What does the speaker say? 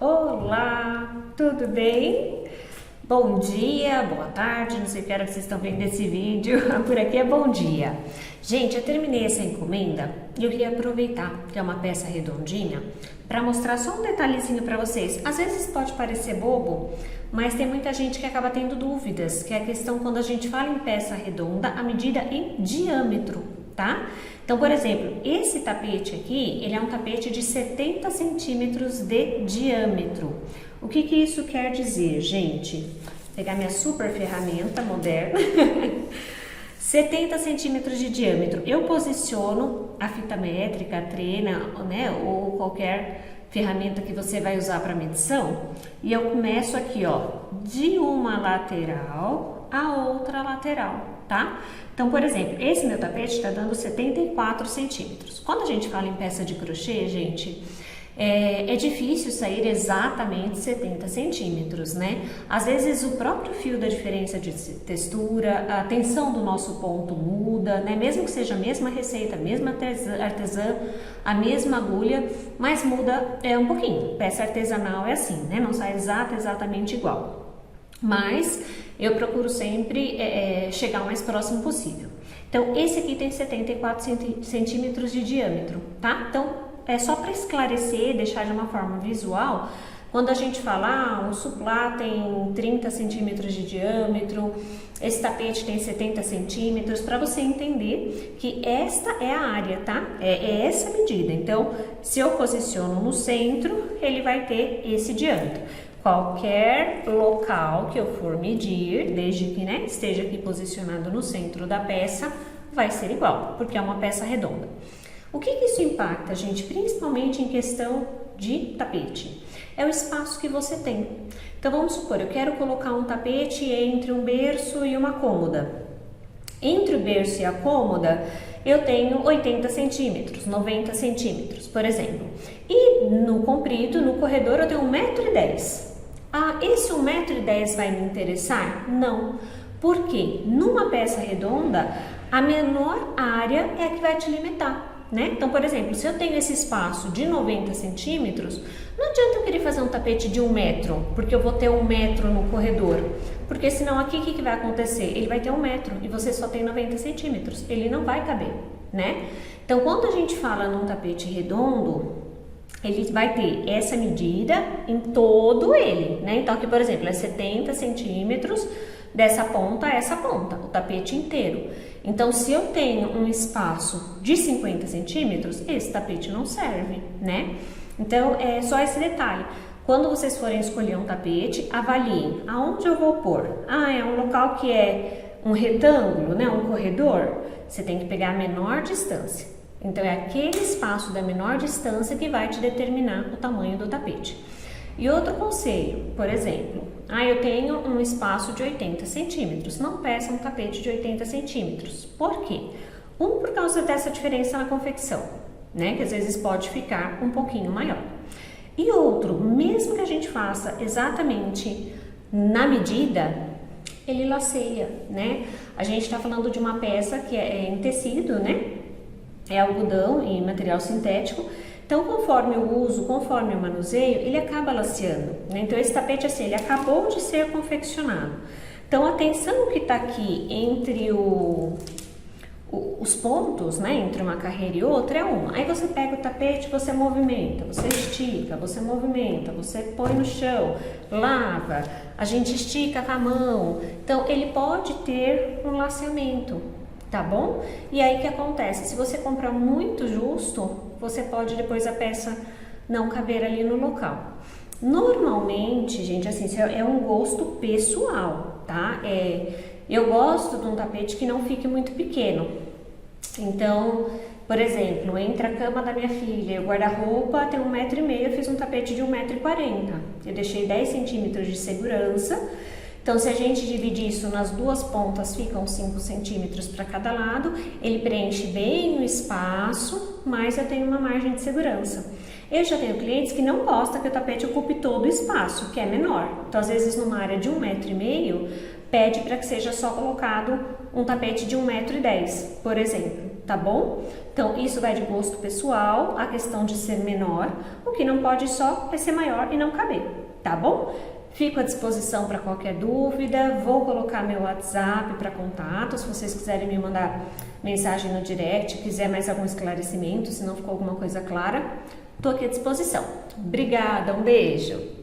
Olá, tudo bem? Bom dia, boa tarde, não sei que hora que vocês estão vendo esse vídeo, por aqui é bom dia. Gente, eu terminei essa encomenda e eu queria aproveitar que é uma peça redondinha para mostrar só um detalhezinho para vocês. Às vezes pode parecer bobo, mas tem muita gente que acaba tendo dúvidas, que é a questão quando a gente fala em peça redonda, a medida em diâmetro, tá? Então, por exemplo, esse tapete aqui, ele é um tapete de 70 centímetros de diâmetro. O que isso quer dizer, gente? Vou pegar minha super ferramenta moderna. 70 centímetros de diâmetro. Eu posiciono a fita métrica, a trena, né, ou qualquer ferramenta que você vai usar para medição, e eu começo aqui, ó, de uma lateral a outra lateral, tá? Então, por exemplo, esse meu tapete está dando 74 centímetros. Quando a gente fala em peça de crochê, gente, é difícil sair exatamente 70 centímetros, né? Às vezes o próprio fio da diferença de textura, a tensão do nosso ponto muda, né? Mesmo que seja a mesma receita, a mesma artesã, a mesma agulha, mas muda um pouquinho. Peça artesanal é assim, né? Não sai exatamente igual. Mas eu procuro sempre chegar o mais próximo possível. Então, esse aqui tem 74 centímetros de diâmetro, tá? Então, é só para esclarecer, deixar de uma forma visual, quando a gente fala, o suplá tem 30 centímetros de diâmetro, esse tapete tem 70 centímetros, para você entender que esta é a área, tá? É essa medida. Então, se eu posiciono no centro, ele vai ter esse diâmetro. Qualquer local que eu for medir, desde que esteja aqui posicionado no centro da peça, vai ser igual, porque é uma peça redonda. O que isso impacta, gente? Principalmente em questão de tapete. É o espaço que você tem. Então, vamos supor, eu quero colocar um tapete entre um berço e uma cômoda. Entre o berço e a cômoda, eu tenho 80 centímetros, 90 centímetros, por exemplo. E no comprido, no corredor, eu tenho 1,10 m. Ah, esse 1,10 m vai me interessar? Não. Por quê? Numa peça redonda, a menor área é a que vai te limitar. Né? Então, por exemplo, se eu tenho esse espaço de 90 centímetros, não adianta eu querer fazer um tapete de 1 metro, porque eu vou ter 1 metro no corredor, porque senão aqui o que vai acontecer? Ele vai ter 1 metro e você só tem 90 centímetros, ele não vai caber, né? Então, quando a gente fala num tapete redondo, ele vai ter essa medida em todo ele, né? Então, aqui, por exemplo, é 70 centímetros dessa ponta a essa ponta, o tapete inteiro. Então, se eu tenho um espaço de 50 centímetros, esse tapete não serve, né? Então, é só esse detalhe. Quando vocês forem escolher um tapete, avaliem aonde eu vou pôr. Ah, é um local que é um retângulo, né? Um corredor. Você tem que pegar a menor distância. Então, é aquele espaço da menor distância que vai te determinar o tamanho do tapete. E outro conselho, por exemplo, eu tenho um espaço de 80 centímetros, não peça um tapete de 80 centímetros. Por quê? Por causa dessa diferença na confecção, né? Que às vezes pode ficar um pouquinho maior. E outro, mesmo que a gente faça exatamente na medida, ele laceia, né? A gente está falando de uma peça que é em tecido, né? É algodão e material sintético. Então, conforme o uso, conforme o manuseio, ele acaba laceando, né? Então, esse tapete, assim, ele acabou de ser confeccionado. Então, a tensão que está aqui entre os pontos, né? Entre uma carreira e outra é uma. Aí você pega o tapete, você movimenta, você estica, você movimenta, você põe no chão, lava, a gente estica com a mão. Então, ele pode ter um laceamento, tá bom? E aí, o que acontece? Se você comprar muito justo, você pode depois a peça não caber ali no local. Normalmente, gente, assim, é um gosto pessoal, tá? Eu gosto de um tapete que não fique muito pequeno. Então, por exemplo, entre a cama da minha filha e o guarda-roupa tem 1,5 m, eu fiz um tapete de 1,40 m. Eu deixei 10 centímetros de segurança. Então, se a gente dividir isso nas duas pontas, ficam 5 centímetros para cada lado, ele preenche bem o espaço, mas eu tenho uma margem de segurança. Eu já tenho clientes que não gostam que o tapete ocupe todo o espaço, que é menor. Então, às vezes, numa área de 1,5 m, pede para que seja só colocado um tapete de 1,10 m, por exemplo. tá bom? Então, isso vai de gosto pessoal, a questão de ser menor, o que não pode só é ser maior e não caber, tá bom? Fico à disposição para qualquer dúvida, vou colocar meu WhatsApp para contato, se vocês quiserem me mandar mensagem no direct, quiser mais algum esclarecimento, se não ficou alguma coisa clara, estou aqui à disposição. Obrigada, um beijo!